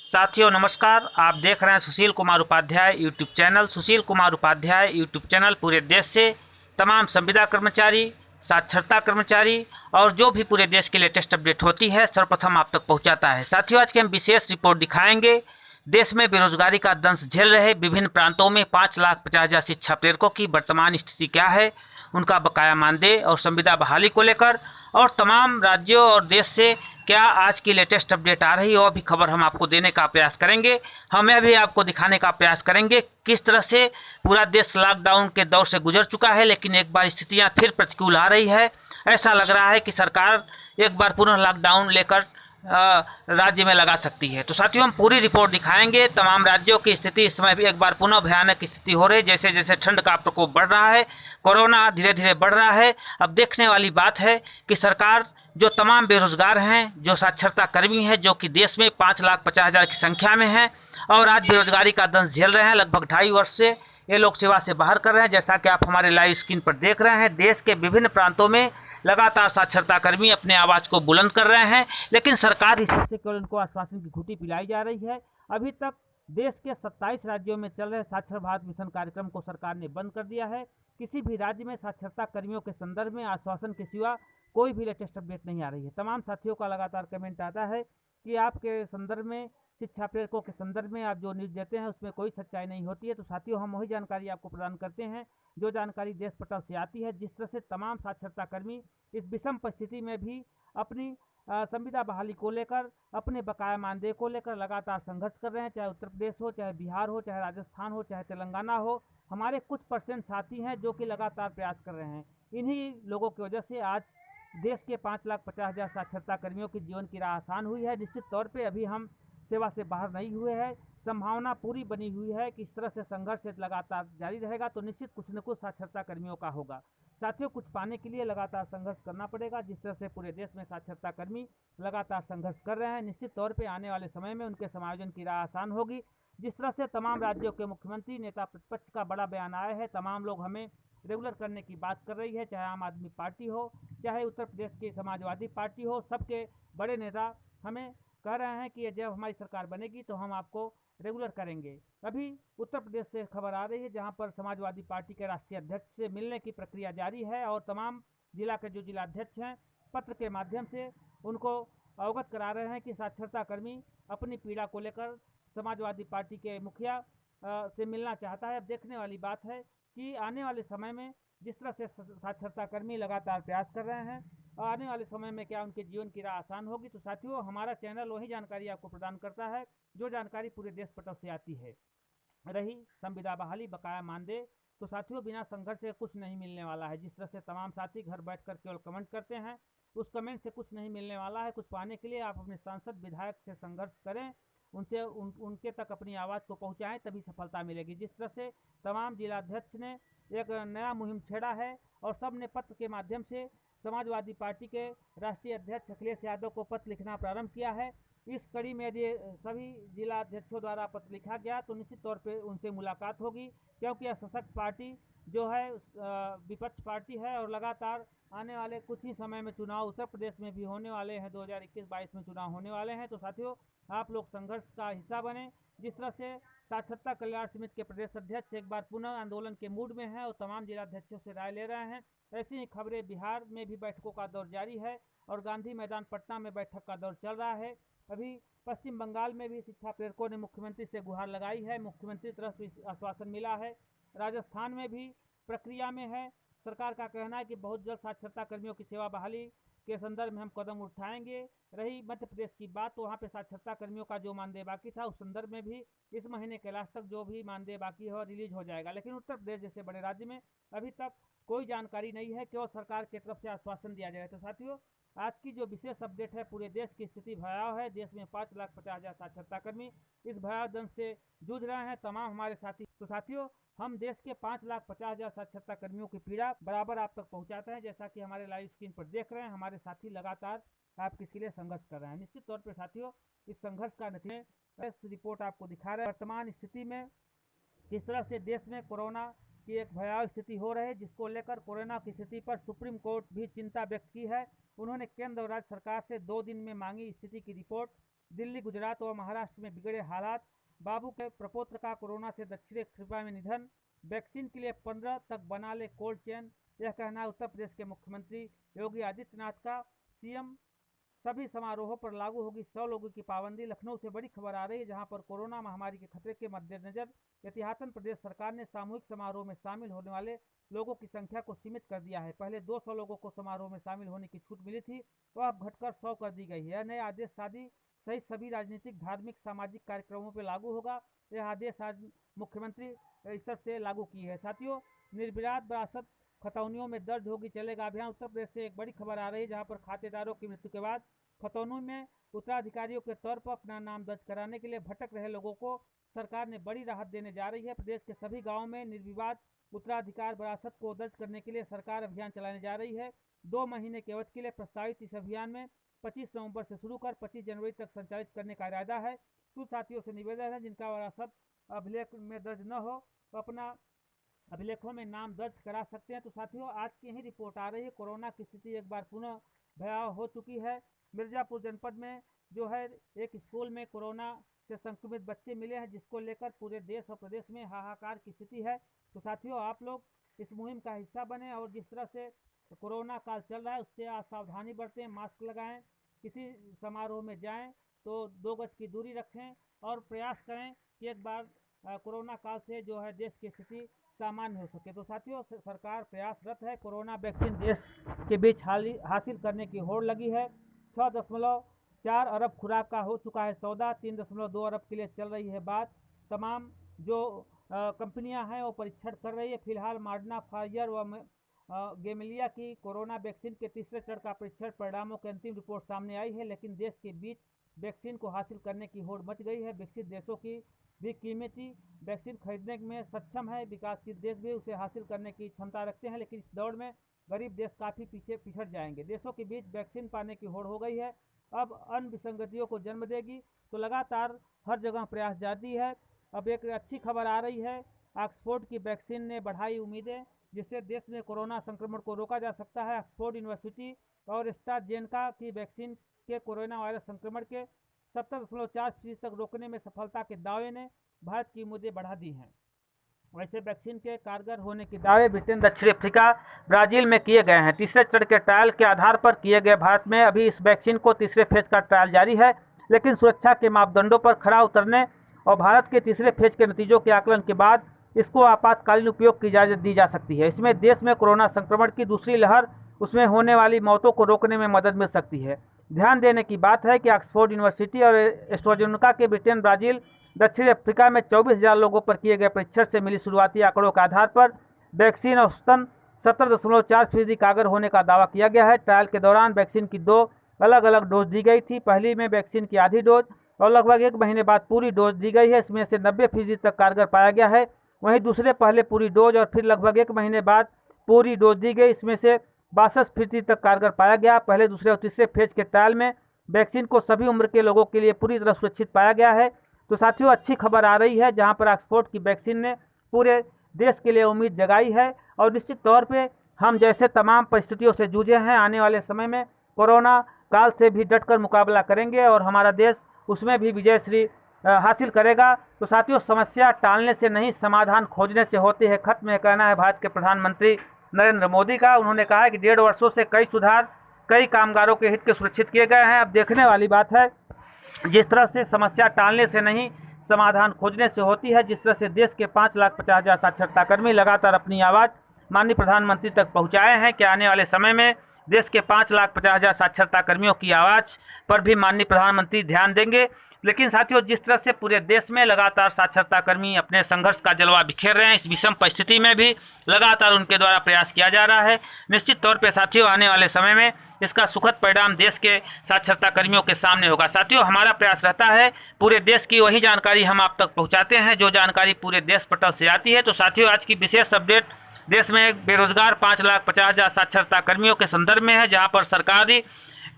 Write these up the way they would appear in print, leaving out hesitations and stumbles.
साथियों नमस्कार। आप देख रहे हैं Sushil Kumar Upadhyay YouTube channel. Sushil Kumar Upadhyay YouTube channel पूरे देश से तमाम संविदा कर्मचारी, साक्षरता कर्मचारी और जो भी पूरे देश की लेटेस्ट अपडेट होती है सर्वप्रथम आप तक पहुंचाता है। साथियों आज की हम विशेष रिपोर्ट दिखाएंगे। देश में बेरोजगारी का दंश झेल रहे विभिन्न प्रांतों में 5,50,000 शिक्षा प्रेरकों की वर्तमान स्थिति क्या है, उनका बकाया मानदेय और संविदा बहाली को लेकर और तमाम राज्यों और देश से क्या आज की लेटेस्ट अपडेट आ रही है और भी खबर हम आपको देने का प्रयास करेंगे। हम यह भी आपको दिखाने का प्रयास करेंगे किस तरह से पूरा देश लॉकडाउन के दौर से गुजर चुका है, लेकिन एक बार स्थितियां फिर प्रतिकूल आ रही है। ऐसा लग रहा है कि सरकार एक बार पुनः लॉकडाउन लेकर राज्य में लगा सकती है। तो साथियों हम पूरी रिपोर्ट दिखाएंगे। तमाम राज्यों की स्थिति इस समय भी एक बार पुनः भयानक स्थिति हो रही है। जैसे जैसे ठंड का प्रकोप बढ़ रहा है, कोरोना धीरे धीरे बढ़ रहा है। अब देखने वाली बात है कि सरकार जो तमाम बेरोजगार हैं, जो साक्षरता कर्मी हैं, जो कि देश में 5,50,000 की संख्या में हैं और आज बेरोजगारी का दंश झेल रहे हैं, लगभग 2.5 वर्ष से ये लोग सेवा से बाहर कर रहे हैं। जैसा कि आप हमारे लाइव स्क्रीन पर देख रहे हैं, देश के विभिन्न प्रांतों में लगातार साक्षरता कर्मी अपने आवाज़ को बुलंद कर रहे हैं, लेकिन सरकार इस से केवल उनको आश्वासन की घुटी पिलाई जा रही है। अभी तक देश के 27 राज्यों में चल रहे साक्षर भारत मिशन कार्यक्रम को सरकार ने बंद कर दिया है। किसी भी राज्य में साक्षरता कर्मियों के संदर्भ में आश्वासन के सिवा कोई भी लेटेस्ट अपडेट नहीं आ रही है। तमाम साथियों का लगातार कमेंट आता है कि आपके संदर्भ में, शिक्षा प्रेरकों के संदर्भ में आप जो न्यूज़ देते हैं उसमें कोई सच्चाई नहीं होती है। तो साथियों हम वही जानकारी आपको प्रदान करते हैं जो जानकारी देश पटल से आती है। जिस तरह से तमाम साक्षरता कर्मी इस विषम परिस्थिति में भी अपनी संविदा बहाली को लेकर, अपने बकाया मानदेय को लेकर लगातार संघर्ष कर रहे हैं। चाहे उत्तर प्रदेश हो, चाहे बिहार हो, चाहे राजस्थान हो, चाहे तेलंगाना हो, हमारे कुछ परसेंट साथी हैं जो कि लगातार प्रयास कर रहे हैं। इन्हीं लोगों की वजह से आज देश के 5,50,000 साक्षरता कर्मियों की जीवन की राह आसान हुई है। निश्चित तौर पे अभी हम सेवा से बाहर नहीं हुए हैं। संभावना पूरी बनी हुई है कि इस तरह से संघर्ष लगातार जारी रहेगा तो निश्चित कुछ न कुछ साक्षरता कर्मियों का होगा। साथियों कुछ पाने के लिए लगातार संघर्ष करना पड़ेगा। जिस तरह से पूरे देश में साक्षरता कर्मी लगातार संघर्ष कर रहे हैं, निश्चित तौर पर आने वाले समय में उनके समायोजन की राह आसान होगी। जिस तरह से तमाम राज्यों के मुख्यमंत्री, नेता प्रतिपक्ष का बड़ा बयान आया है, तमाम लोग हमें रेगुलर करने की बात कर रही है, चाहे आम आदमी पार्टी हो, चाहे उत्तर प्रदेश की समाजवादी पार्टी हो, सबके बड़े नेता हमें कह रहे हैं कि जब हमारी सरकार बनेगी तो हम आपको रेगुलर करेंगे। अभी उत्तर प्रदेश से खबर आ रही है जहां पर समाजवादी पार्टी के राष्ट्रीय अध्यक्ष से मिलने की प्रक्रिया जारी है और तमाम जिला के जो जिलाध्यक्ष हैं पत्र के माध्यम से उनको अवगत करा रहे हैं कि साक्षरता कर्मी अपनी पीड़ा को लेकर समाजवादी पार्टी के मुखिया से मिलना चाहता है। अब देखने वाली बात है कि आने वाले समय में जिस तरह से साक्षरता कर्मी लगातार प्रयास कर रहे हैं और आने वाले समय में क्या उनके जीवन की राह आसान होगी। तो साथियों हमारा चैनल वही जानकारी आपको प्रदान करता है जो जानकारी पूरे देश पटल से आती है। रही संविदा बहाली, बकाया मानदेय, तो साथियों बिना संघर्ष से कुछ नहीं मिलने वाला है। जिस तरह से तमाम साथी घर बैठकर केवल कमेंट करते हैं, उस कमेंट से कुछ नहीं मिलने वाला है। कुछ पाने के लिए आप अपने सांसद विधायक से संघर्ष करें, उनसे उनके तक अपनी आवाज़ को पहुंचाएं, तभी सफलता मिलेगी। जिस तरह से तमाम जिलाध्यक्ष ने एक नया मुहिम छेड़ा है और सब ने पत्र के माध्यम से समाजवादी पार्टी के राष्ट्रीय अध्यक्ष अखिलेश यादव को पत्र लिखना प्रारंभ किया है। इस कड़ी में यदि सभी जिला अध्यक्षों द्वारा पत्र लिखा गया तो निश्चित तौर पे उनसे मुलाकात होगी, क्योंकि यह सशक्त पार्टी जो है विपक्ष पार्टी है और लगातार आने वाले कुछ ही समय में चुनाव उत्तर प्रदेश में भी होने वाले हैं। 2021-22 में चुनाव होने वाले हैं। तो साथियों आप लोग संघर्ष का हिस्सा बने। जिस तरह से साक्षरता कल्याण समिति के प्रदेश अध्यक्ष एक बार पुनः आंदोलन के मूड में हैं और तमाम जिलाध्यक्षों से राय ले रहे हैं, ऐसी ही खबरें बिहार में भी बैठकों का दौर जारी है और गांधी मैदान पटना में बैठक का दौर चल रहा है। अभी पश्चिम बंगाल में भी शिक्षा प्रेरकों ने मुख्यमंत्री से गुहार लगाई है, मुख्यमंत्री तरफ से आश्वासन मिला है। राजस्थान में भी प्रक्रिया में है। सरकार का कहना है कि बहुत जल्द साक्षरता कर्मियों की सेवा बहाली के संदर्भ में हम कदम उठाएंगे। रही मध्य प्रदेश की बात, तो वहाँ पे साक्षरता कर्मियों का जो मानदेय बाकी था उस संदर्भ में भी इस महीने के लास्ट तक जो भी मानदेय बाकी है रिलीज हो जाएगा। लेकिन उत्तर प्रदेश जैसे बड़े राज्य में अभी तक कोई जानकारी नहीं है, केवल सरकार की तरफ से आश्वासन दिया जाए। तो साथियों आज की जो विशेष अपडेट है, पूरे देश की स्थिति भयावह है। देश में 5,50,000 साक्षरता कर्मी इस भयावह दंश से जूझ रहे हैं, तमाम हमारे साथी। तो साथियों हम देश के 5,50,000 साक्षरता कर्मियों की पीड़ा बराबर आप तक पहुंचाते हैं। जैसा कि हमारे लाइव स्क्रीन पर देख रहे हैं, हमारे साथी लगातार आप किसके लिए संघर्ष कर रहे हैं। निश्चित तौर पर साथियों इस संघर्ष का नतीजा रिपोर्ट आपको दिखा रहे हैं। वर्तमान स्थिति में किस तरह से देश में कोरोना की एक भयावह स्थिति हो रही है, जिसको लेकर कोरोना की स्थिति पर सुप्रीम कोर्ट भी चिंता व्यक्त की है। उन्होंने केंद्र और राज्य सरकार से 2 दिन में मांगी स्थिति की रिपोर्ट। दिल्ली, गुजरात और महाराष्ट्र में बिगड़े हालात, बाबू के प्रपौत्र का कोरोना से दक्षिण अफ्रीका में निधन, वैक्सीन के लिए 15 तक बना ले कोल्ड चेन, यह कहना है उत्तर प्रदेश के मुख्यमंत्री योगी आदित्यनाथ का। सीएम सभी समारोहों पर लागू होगी 100 लोगों की पाबंदी। लखनऊ से बड़ी खबर आ रही है, जहां पर कोरोना महामारी के खतरे के मद्देनजर एहतियातन प्रदेश सरकार ने सामूहिक समारोह में शामिल होने वाले लोगों की संख्या को सीमित कर दिया है। पहले 200 लोगों को समारोह में शामिल होने की छूट मिली थी, वह अब घटकर 100 कर दी गई है। यह नया आदेश शादी सहित सभी राजनीतिक, धार्मिक, सामाजिक कार्यक्रमों पर लागू होगा। यह आदेश आज मुख्यमंत्री स्तर से लागू की है। साथियों, निर्विवाद विरासत खतौनियों में दर्ज होगी चलेगा अभियान। उत्तर प्रदेश से एक बड़ी खबर आ रही है, जहां पर खातेदारों की मृत्यु के बाद खतौनी में उत्तराधिकारियों के तौर पर अपना नाम दर्ज कराने के लिए भटक रहे लोगों को सरकार ने बड़ी राहत देने जा रही है। प्रदेश के सभी गांवों में निर्विवाद उत्तराधिकार विरासत को दर्ज करने के लिए सरकार अभियान चलाने जा रही है। 2 महीने के अवधि के लिए प्रस्तावित इस अभियान में 25 नवंबर से शुरू कर 25 जनवरी तक संचालित करने का इरादा है। कुछ साथियों से निवेदन है, जिनका विरासत अभिलेख में दर्ज न हो तो अपना अभिलेखों में नाम दर्ज करा सकते हैं। तो साथियों, आज की ही रिपोर्ट आ रही है, कोरोना की स्थिति एक बार पुनः भयावह हो चुकी है। मिर्जापुर जनपद में जो है एक स्कूल में कोरोना से संक्रमित बच्चे मिले हैं, जिसको लेकर पूरे देश और प्रदेश में हाहाकार की स्थिति है। तो साथियों, आप लोग इस मुहिम का हिस्सा बने और जिस तरह से कोरोना काल चल रहा है उससे आप सावधानी बरतें, मास्क लगाएं, किसी समारोह में जाएं तो 2 गज की दूरी रखें और प्रयास करें कि एक बार कोरोना काल से जो है देश की स्थिति सामान्य हो सके। तो साथियों, सरकार प्रयासरत है। कोरोना वैक्सीन देश के बीच हासिल करने की होड़ लगी है। 6.4 अरब खुराक का हो चुका है सौदा, 3.2 अरब के लिए चल रही है बात। तमाम जो कंपनियां हैं वो परीक्षण कर रही है। फिलहाल मॉडर्ना, फाइजर व गेमिलिया की कोरोना वैक्सीन के तीसरे चरण का परीक्षण परिणामों की अंतिम रिपोर्ट सामने आई है, लेकिन देश के बीच वैक्सीन को हासिल करने की होड़ मच गई है। विकसित देशों की भी कीमती वैक्सीन खरीदने में सक्षम है। विकासशील देश भी उसे हासिल करने की क्षमता रखते हैं, लेकिन इस दौड़ में गरीब देश काफ़ी पीछे पिछड़ जाएंगे। देशों के बीच वैक्सीन पाने की होड़ हो गई है, अब अन्य विसंगतियों को जन्म देगी। तो लगातार हर जगह प्रयास जारी है। अब एक अच्छी खबर आ रही है, ऑक्सफोर्ड की वैक्सीन ने बढ़ाई उम्मीदें, जिससे देश में कोरोना संक्रमण को रोका जा सकता है। ऑक्सफोर्ड यूनिवर्सिटी और एस्ट्राजेनेका की वैक्सीन के कोरोना वायरस संक्रमण के 70.4% तक रोकने में सफलता के दावे ने भारत की उम्मीदें बढ़ा दी हैं। वैसे वैक्सीन के कारगर होने के दावे ब्रिटेन, दक्षिण अफ्रीका, ब्राजील में किए गए हैं। तीसरे चरण के ट्रायल के आधार पर किए गए भारत में अभी इस वैक्सीन को तीसरे फेज का ट्रायल जारी है, लेकिन सुरक्षा के मापदंडों पर खरा उतरने और भारत के तीसरे फेज के नतीजों के आकलन के बाद इसको आपातकालीन उपयोग की इजाज़त दी जा सकती है। इसमें देश में कोरोना संक्रमण की दूसरी लहर, उसमें होने वाली मौतों को रोकने में मदद मिल सकती है। ध्यान देने की बात है कि ऑक्सफोर्ड यूनिवर्सिटी और एस्ट्राजेनेका के ब्रिटेन, ब्राजील, दक्षिण अफ्रीका में 24,000 लोगों पर किए गए परीक्षण से मिली शुरुआती आंकड़ों के आधार पर वैक्सीन औसतन 70.4% कारगर होने का दावा किया गया है। ट्रायल के दौरान वैक्सीन की 2 अलग अलग डोज दी गई थी। पहली में वैक्सीन की आधी डोज और लगभग 1 महीने बाद पूरी डोज दी गई है। इसमें से 90% तक कारगर पाया गया है। वहीं दूसरे पहले पूरी डोज और फिर लगभग 1 महीने बाद पूरी डोज दी गई, इसमें से 62% तक कारगर पाया गया। पहले, दूसरे और तीसरे फेज के ट्रायल में वैक्सीन को सभी उम्र के लोगों के लिए पूरी तरह सुरक्षित पाया गया है। तो साथियों, अच्छी खबर आ रही है, जहां पर ऑक्सफोर्ड की वैक्सीन ने पूरे देश के लिए उम्मीद जगाई है और निश्चित तौर पे हम जैसे तमाम परिस्थितियों से जूझे हैं, आने वाले समय में कोरोना काल से भी डटकर मुकाबला करेंगे और हमारा देश उसमें भी विजयश्री हासिल करेगा। तो साथियों, समस्या टालने से नहीं, समाधान खोजने से होती है खत्म, यह कहना है भारत के प्रधानमंत्री नरेंद्र मोदी का। उन्होंने कहा है कि 1.5 वर्षों से कई सुधार, कई कामगारों के हित के सुरक्षित किए गए हैं। अब देखने वाली बात है, जिस तरह से समस्या टालने से नहीं, समाधान खोजने से होती है। जिस तरह से देश के 5,50,000 साक्षरता कर्मी लगातार अपनी आवाज़ माननीय प्रधानमंत्री तक पहुंचाए हैं कि आने वाले समय में देश के 5,50,000 साक्षरता कर्मियों की आवाज़ पर भी माननीय प्रधानमंत्री ध्यान देंगे। लेकिन साथियों, जिस तरह से पूरे देश में लगातार साक्षरता कर्मी अपने संघर्ष का जलवा बिखेर रहे हैं, इस विषम परिस्थिति में भी लगातार उनके द्वारा प्रयास किया जा रहा है। निश्चित तौर पे साथियों, आने वाले समय में इसका सुखद परिणाम देश के साक्षरता कर्मियों के सामने होगा। साथियों, हमारा प्रयास रहता है पूरे देश की वही जानकारी हम आप तक पहुँचाते हैं जो जानकारी पूरे देश पटल से आती है। तो साथियों, आज की विशेष अपडेट देश में बेरोजगार 5,50,000 साक्षरता कर्मियों के संदर्भ में है, जहाँ पर सरकारी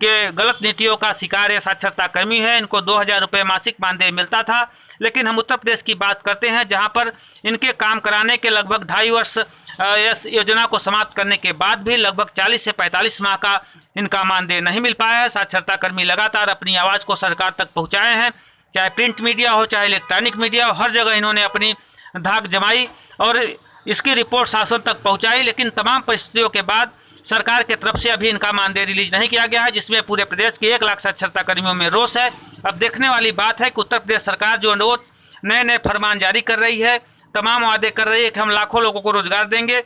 के गलत नीतियों का शिकार ये साक्षरता कर्मी है। इनको 2000 रुपये मासिक मानदेय मिलता था, लेकिन हम उत्तर प्रदेश की बात करते हैं जहां पर इनके काम कराने के लगभग 2.5 वर्ष इस योजना को समाप्त करने के बाद भी लगभग 40 से 45 माह का इनका मानदेय नहीं मिल पाया है। साक्षरता कर्मी लगातार अपनी आवाज़ को सरकार तक पहुँचाए हैं, चाहे प्रिंट मीडिया हो चाहे इलेक्ट्रॉनिक मीडिया हो, हर जगह इन्होंने अपनी धाक जमाई और इसकी रिपोर्ट शासन तक पहुंचाई, लेकिन तमाम परिस्थितियों के बाद सरकार के तरफ से अभी इनका मानदेय रिलीज नहीं किया गया है, जिसमें पूरे प्रदेश के 1 लाख साक्षरता कर्मियों में रोष है। अब देखने वाली बात है कि उत्तर प्रदेश सरकार जो रोज नए नए फरमान जारी कर रही है, तमाम वादे कर रही है कि हम लाखों लोगों को रोजगार देंगे,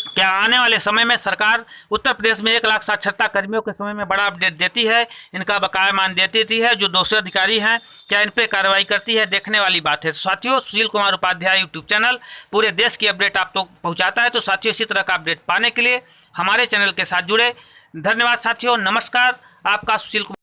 क्या आने वाले समय में सरकार उत्तर प्रदेश में 1 लाख साक्षरता कर्मियों के समय में बड़ा अपडेट देती है, इनका बकाया मानदेय देती है, जो दोषी अधिकारी हैं क्या इन पर कार्रवाई करती है, देखने वाली बात है। साथियों, सुशील कुमार उपाध्याय यूट्यूब चैनल पूरे देश की अपडेट आप तक पहुंचाता है। तो साथियों, इसी तरह का अपडेट पाने के लिए हमारे चैनल के साथ जुड़े। धन्यवाद साथियों, नमस्कार। आपका सुशील कुमार।